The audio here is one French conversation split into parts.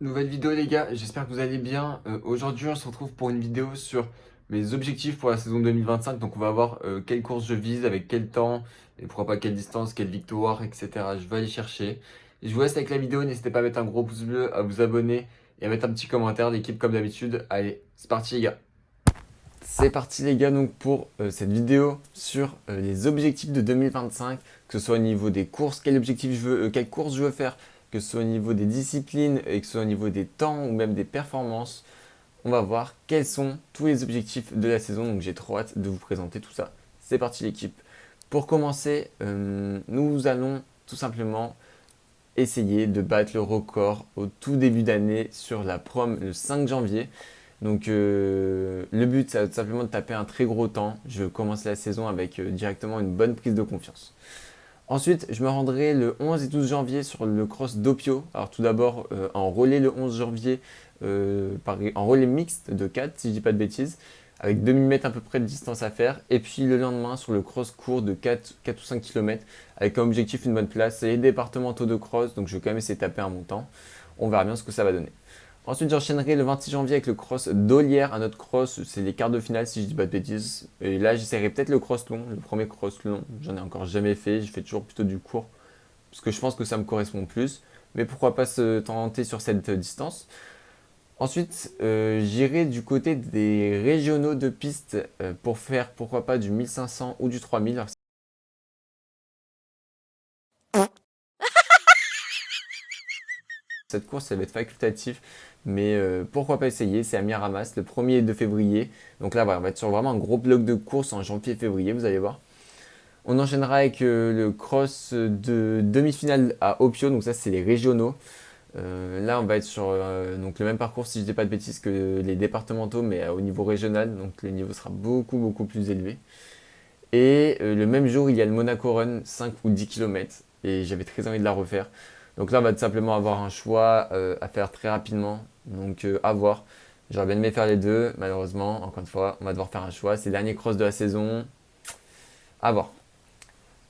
Nouvelle vidéo les gars, j'espère que vous allez bien. Aujourd'hui on se retrouve pour une vidéo sur mes objectifs pour la saison 2025. Donc on va voir quelle course je vise, avec quel temps, et pourquoi pas quelle distance, quelle victoire, etc. Je vais aller chercher. Et je vous laisse avec la vidéo, n'hésitez pas à mettre un gros pouce bleu, à vous abonner et à mettre un petit commentaire, l'équipe comme d'habitude. Allez, c'est parti les gars. C'est parti les gars donc pour cette vidéo sur les objectifs de 2025, que ce soit au niveau des courses, quel objectif je veux, quelle course je veux faire, que ce soit au niveau des disciplines et que ce soit au niveau des temps ou même des performances. On va voir quels sont tous les objectifs de la saison, donc j'ai trop hâte de vous présenter tout ça. C'est parti l'équipe. Pour commencer, nous allons tout simplement essayer de battre le record au tout début d'année sur la prom le 5 janvier. Donc le but c'est tout simplement de taper un très gros temps. Je commence la saison avec directement une bonne prise de confiance. Ensuite, je me rendrai le 11 et 12 janvier sur le cross d'Opio. Alors tout d'abord en relais le 11 janvier, en relais mixte de 4 si je dis pas de bêtises, avec 2000 mètres à peu près de distance à faire. Et puis le lendemain sur le cross court de 4 ou 5 km avec comme objectif une bonne place. C'est les départementaux de cross, donc je vais quand même essayer de taper un montant. On verra bien ce que ça va donner. Ensuite, j'enchaînerai le 26 janvier avec le cross d'Olière, un autre cross, c'est les quarts de finale si je dis pas de bêtises. Et là, j'essaierai peut-être le cross long, le premier cross long. J'en ai encore jamais fait, je fais toujours plutôt du court parce que je pense que ça me correspond plus. Mais pourquoi pas se tenter sur cette distance. Ensuite, j'irai du côté des régionaux de piste pour faire pourquoi pas du 1500 ou du 3000. Alors, cette course, elle va être facultative, mais pourquoi pas essayer. C'est à Miramas, le 1er de février. Donc là, voilà, on va être sur vraiment un gros bloc de course en janvier-février, vous allez voir. On enchaînera avec le cross de demi-finale à Opio, donc ça, c'est les régionaux. Là, on va être sur donc le même parcours, si je ne dis pas de bêtises, que les départementaux, mais au niveau régional, donc le niveau sera beaucoup plus élevé. Et le même jour, il y a le Monaco Run, 5 ou 10 km, et j'avais très envie de la refaire. Donc là, on va tout simplement avoir un choix à faire très rapidement. Donc à voir. J'aurais bien aimé faire les deux. Malheureusement, encore une fois, on va devoir faire un choix. C'est le dernier cross de la saison. À voir.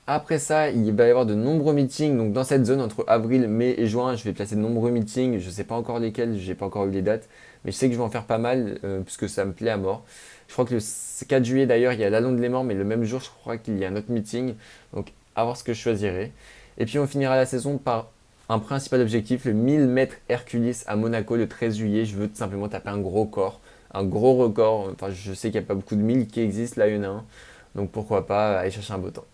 Après ça, il va y avoir de nombreux meetings. Donc dans cette zone entre avril, mai et juin, je vais placer de nombreux meetings. Je ne sais pas encore lesquels, je n'ai pas encore eu les dates. Mais je sais que je vais en faire pas mal puisque ça me plaît à mort. Je crois que le 4 juillet d'ailleurs, il y a l'Allon de Léman, mais le même jour, je crois qu'il y a un autre meeting. Donc à voir ce que je choisirai. Et puis on finira la saison par un principal objectif, le 1000 mètres Hercules à Monaco le 13 juillet. Je veux tout simplement taper un gros corps, un gros record. Enfin, je sais qu'il n'y a pas beaucoup de 1000 qui existent, là il y en a un. Donc pourquoi pas aller chercher un beau temps.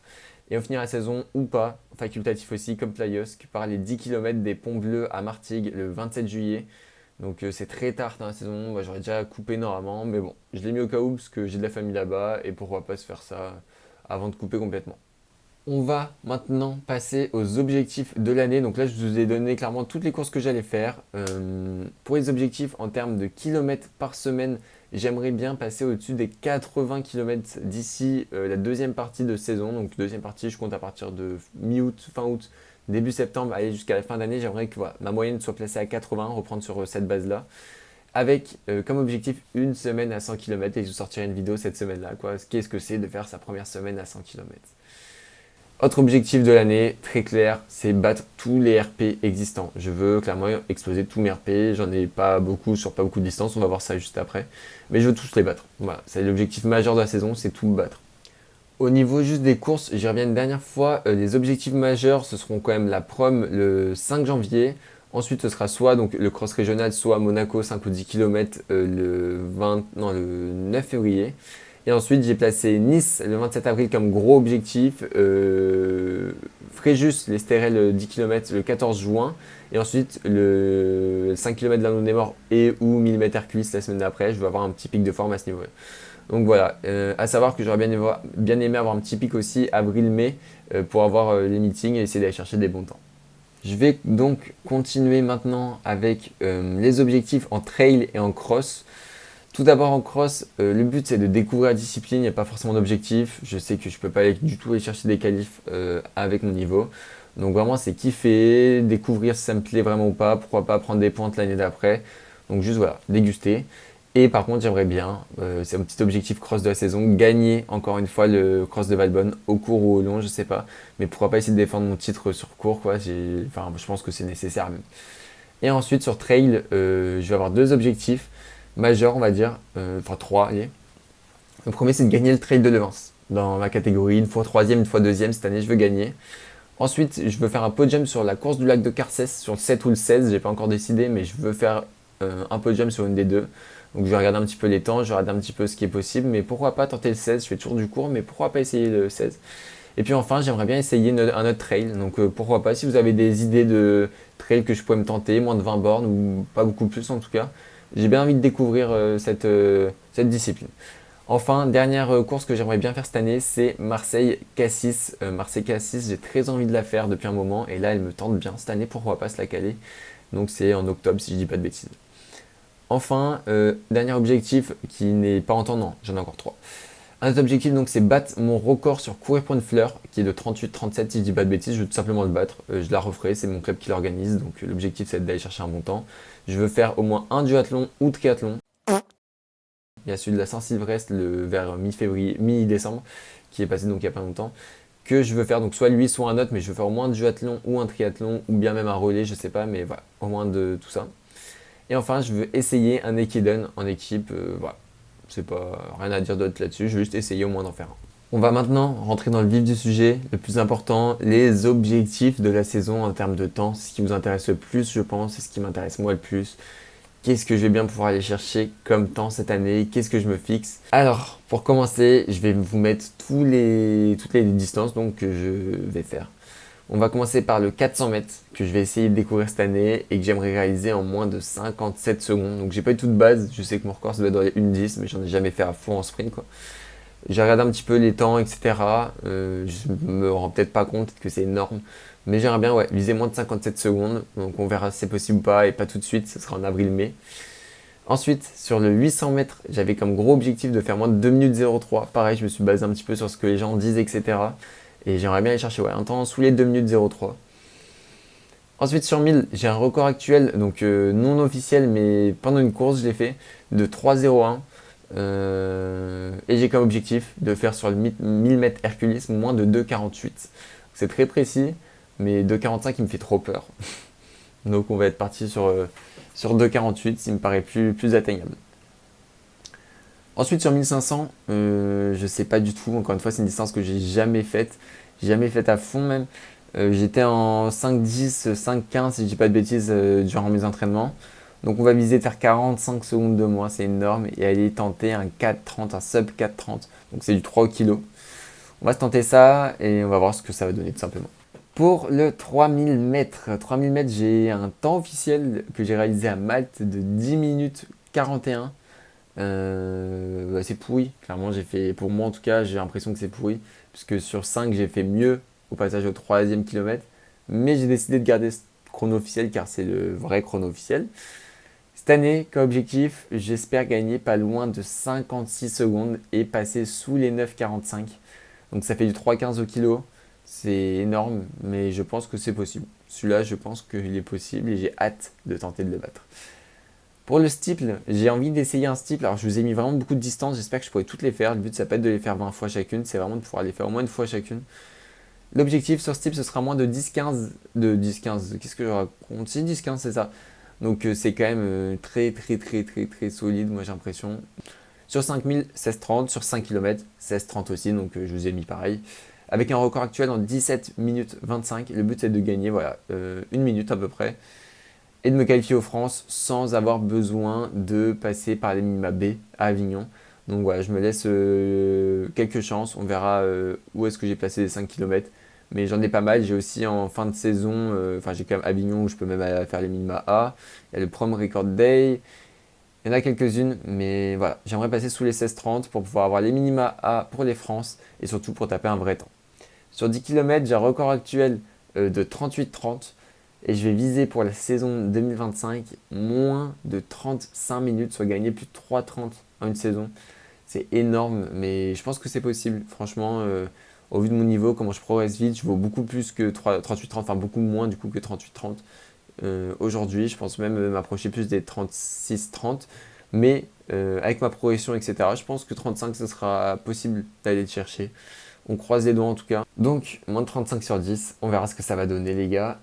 Et on finira la saison ou pas, facultatif aussi, comme Playosque, par les 10 km des Ponts Bleus à Martigues le 27 juillet. Donc c'est très tard dans la saison, moi, j'aurais déjà coupé normalement, mais bon, je l'ai mis au cas où parce que j'ai de la famille là-bas et pourquoi pas se faire ça avant de couper complètement. On va maintenant passer aux objectifs de l'année. Donc là, je vous ai donné clairement toutes les courses que j'allais faire. Pour les objectifs en termes de kilomètres par semaine, j'aimerais bien passer au-dessus des 80 km d'ici la deuxième partie de saison. Donc deuxième partie, je compte à partir de mi-août, fin août, début septembre, aller jusqu'à la fin d'année. J'aimerais que voilà, ma moyenne soit placée à 80, reprendre sur cette base-là. Avec comme objectif une semaine à 100 km et je vous sortirai une vidéo cette semaine-là. Qu'est-ce que c'est de faire sa première semaine à 100 km? Autre objectif de l'année, très clair, c'est battre tous les RP existants. Je veux clairement exploser tous mes RP. J'en ai pas beaucoup sur pas beaucoup de distance, on va voir ça juste après. Mais je veux tous les battre. Voilà, c'est l'objectif majeur de la saison, c'est tout battre. Au niveau juste des courses, j'y reviens une dernière fois. Les objectifs majeurs, ce seront quand même la prom le 5 janvier. Ensuite, ce sera soit donc, le cross régional, soit Monaco 5 ou 10 km le 9 février. Et ensuite, j'ai placé Nice le 27 avril comme gros objectif. Fréjus, les Stérel 10 km le 14 juin. Et ensuite, le 5 km de l'Anneau des Morts et ou 1000 mètres Hercules la semaine d'après. Je vais avoir un petit pic de forme à ce niveau-là. Donc voilà, à savoir que j'aurais bien aimé avoir un petit pic aussi avril-mai pour avoir les meetings et essayer d'aller chercher des bons temps. Je vais donc continuer maintenant avec les objectifs en trail et en cross. Tout d'abord en cross, le but c'est de découvrir la discipline, il n'y a pas forcément d'objectif. Je sais que je ne peux pas du tout aller chercher des qualifs avec mon niveau. Donc vraiment c'est kiffer, découvrir si ça me plaît vraiment ou pas, pourquoi pas prendre des pointes l'année d'après. Donc juste voilà, déguster. Et par contre j'aimerais bien, c'est un petit objectif cross de la saison, gagner encore une fois le cross de Valbonne, au court ou au long, je sais pas. Mais pourquoi pas essayer de défendre mon titre sur court quoi, enfin, je pense que c'est nécessaire même. Et ensuite sur trail, je vais avoir deux objectifs majeurs, on va dire, enfin trois, allez. Le premier, c'est de gagner le trail de Levens dans ma catégorie, une fois troisième, une fois deuxième. Cette année, je veux gagner. Ensuite, je veux faire un podium sur la course du lac de Carcès, sur le 7 ou le 16. J'ai pas encore décidé, mais je veux faire un podium sur une des deux. Donc je vais regarder un petit peu les temps, je vais regarder un petit peu ce qui est possible, mais pourquoi pas tenter le 16. Je fais toujours du court, mais pourquoi pas essayer le 16. Et puis enfin, j'aimerais bien essayer un autre trail. Donc pourquoi pas, si vous avez des idées de trail que je pourrais me tenter, moins de 20 bornes ou pas beaucoup plus en tout cas. J'ai bien envie de découvrir cette discipline. Enfin, dernière course que j'aimerais bien faire cette année, c'est Marseille-Cassis. Marseille-Cassis, j'ai très envie de la faire depuis un moment et là elle me tente bien cette année, pourquoi pas se la caler. Donc c'est en octobre si je dis pas de bêtises. Enfin, dernier objectif qui n'est pas en temps, non, j'en ai encore trois. Un autre objectif donc c'est battre mon record sur courir pour une fleur qui est de 38-37 si je dis pas de bêtises, je veux tout simplement le battre, je la referai, c'est mon club qui l'organise donc l'objectif c'est d'aller chercher un bon temps. Je veux faire au moins un duathlon ou triathlon. Il y a celui de la Saint-Sylvestre vers mi-février, mi-décembre qui est passé donc il n'y a pas longtemps que je veux faire donc soit lui soit un autre mais je veux faire au moins un duathlon ou un triathlon ou bien même un relais, je sais pas mais voilà, au moins de tout ça. Et enfin, je veux essayer un Ekiden en équipe. Voilà, c'est pas rien à dire d'autre là-dessus. Je veux juste essayer au moins d'en faire un. On va maintenant rentrer dans le vif du sujet. Le plus important, les objectifs de la saison en termes de temps. C'est ce qui vous intéresse le plus, je pense. C'est ce qui m'intéresse moi le plus. Qu'est-ce que je vais bien pouvoir aller chercher comme temps cette année? Qu'est-ce que je me fixe? Alors, pour commencer, je vais vous mettre toutes les distances donc, que je vais faire. On va commencer par le 400 mètres que je vais essayer de découvrir cette année et que j'aimerais réaliser en moins de 57 secondes. Donc j'ai pas eu toute base, je sais que mon record ça doit être dans les 1,10 mais j'en ai jamais fait à fond en sprint quoi. J'ai regardé un petit peu les temps etc. Je me rends peut-être pas compte que c'est énorme. Mais j'aimerais bien viser moins de 57 secondes. Donc on verra si c'est possible ou pas et pas tout de suite, ce sera en avril-mai. Ensuite, sur le 800 mètres, j'avais comme gros objectif de faire moins de 2 minutes 03. Pareil, je me suis basé un petit peu sur ce que les gens disent, etc. Et j'aimerais bien aller chercher un temps sous les 2 minutes 03. Ensuite, sur 1000, j'ai un record actuel, donc non officiel, mais pendant une course, je l'ai fait, de 3,01. Et j'ai comme objectif de faire sur le 1000 mètres Hercules moins de 2,48. C'est très précis, mais 2,45 il me fait trop peur. Donc on va être parti sur 2,48, ça me paraît plus atteignable. Ensuite sur 1500, je sais pas du tout, encore une fois c'est une distance que j'ai jamais faite à fond même. J'étais en 5,10, 5,15 si je dis pas de bêtises durant mes entraînements. Donc on va viser de faire 45 secondes de moins, c'est énorme, et aller tenter un 4,30, un sub 4,30, donc c'est du 3 kg. On va se tenter ça et on va voir ce que ça va donner tout simplement. Pour le 3000 mètres, j'ai un temps officiel que j'ai réalisé à Malte de 10 minutes 41. C'est pourri, clairement j'ai fait, pour moi en tout cas j'ai l'impression que c'est pourri, puisque sur 5 j'ai fait mieux au passage au troisième kilomètre, mais j'ai décidé de garder ce chrono officiel car c'est le vrai chrono officiel. Cette année, comme objectif, j'espère gagner pas loin de 56 secondes et passer sous les 9,45. Donc ça fait du 3,15 au kilo, c'est énorme, mais je pense que c'est possible. Celui-là, je pense qu'il est possible et j'ai hâte de tenter de le battre. Pour le steeple, j'ai envie d'essayer un steeple. Alors, je vous ai mis vraiment beaucoup de distance. J'espère que je pourrai toutes les faire. Le but, ça peut être de les faire 20 fois chacune. C'est vraiment de pouvoir les faire au moins une fois chacune. L'objectif sur steeple, ce sera moins de 10-15. De 10-15, qu'est-ce que je raconte? Si, 10-15, c'est ça. Donc, c'est quand même très, très, très, très, très solide, moi, j'ai l'impression. Sur 5000, 16,30. Sur 5 km, 16,30 aussi. Donc, je vous ai mis pareil. Avec un record actuel en 17 minutes 25. Le but, c'est de gagner, une minute à peu près. Et de me qualifier aux France sans avoir besoin de passer par les minima B à Avignon. Donc voilà, je me laisse quelques chances. On verra où est-ce que j'ai placé les 5 km. Mais j'en ai pas mal. J'ai aussi en fin de saison, j'ai quand même Avignon où je peux même aller faire les minima A. Il y a le Prom Record Day. Il y en a quelques-unes, mais voilà. J'aimerais passer sous les 16,30 pour pouvoir avoir les minima A pour les France et surtout pour taper un vrai temps. Sur 10 km, j'ai un record actuel de 38,30. Et je vais viser pour la saison 2025 moins de 35 minutes, soit gagner plus de 3,30 en une saison. C'est énorme, mais je pense que c'est possible. Franchement, au vu de mon niveau, comment je progresse vite, je vaux beaucoup plus que 38,30, enfin beaucoup moins du coup que 38,30 aujourd'hui. Je pense même m'approcher plus des 36,30. Mais avec ma progression, etc., je pense que 35, ce sera possible d'aller le chercher. On croise les doigts en tout cas. Donc, moins de 35 sur 10. On verra ce que ça va donner, les gars.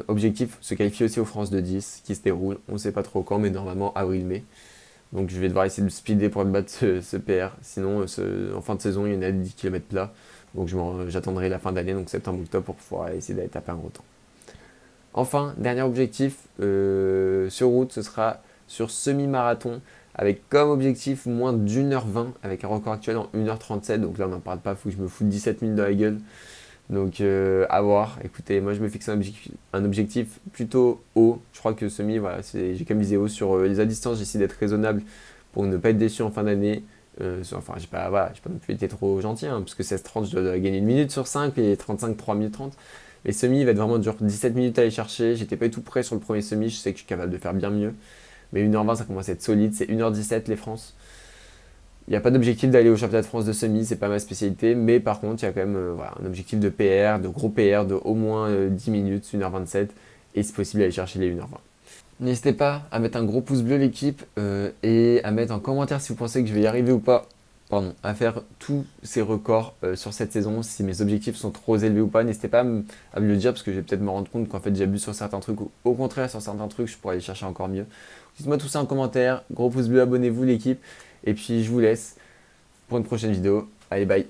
Objectif, se qualifier aussi aux France de 10 qui se déroule. On ne sait pas trop quand, mais normalement avril-mai. Donc, je vais devoir essayer de speeder pour battre ce PR. Sinon, en fin de saison, il y en a 10 km plat. Donc, j'attendrai la fin d'année, donc septembre-octobre, pour pouvoir essayer d'aller taper un gros temps. Enfin, dernier objectif sur route, ce sera sur semi-marathon avec comme objectif moins d'1h20 avec un record actuel en 1h37. Donc là, on n'en parle pas, il faut que je me foute 17 000 de la gueule. Donc à voir. Écoutez, moi je me fixe un objectif plutôt haut. Je crois que semi, voilà, j'ai quand même visé haut sur les à distance. J'essaie d'être raisonnable pour ne pas être déçu en fin d'année. Enfin, j'ai pas non plus été trop gentil, hein, parce que 16-30, je dois gagner une minute sur 5 et 35, 3 minutes 30. Les semis, il va être vraiment dur. 17 minutes à aller chercher. J'étais pas du tout prêt sur le premier semi. Je sais que je suis capable de faire bien mieux. Mais 1h20, ça commence à être solide. C'est 1h17 les France. Il n'y a pas d'objectif d'aller au championnat de France de semi, c'est pas ma spécialité. Mais par contre, il y a quand même un objectif de PR, de gros PR de au moins 10 minutes, 1h27. Et c'est possible d'aller chercher les 1h20. N'hésitez pas à mettre un gros pouce bleu l'équipe et à mettre en commentaire si vous pensez que je vais y arriver ou pas. Pardon, à faire tous ces records sur cette saison, si mes objectifs sont trop élevés ou pas. N'hésitez pas à me le dire parce que je vais peut-être me rendre compte qu'en fait j'abuse sur certains trucs ou au contraire sur certains trucs je pourrais aller chercher encore mieux. Dites-moi tout ça en commentaire, gros pouce bleu, abonnez-vous l'équipe et puis je vous laisse pour une prochaine vidéo. Allez bye.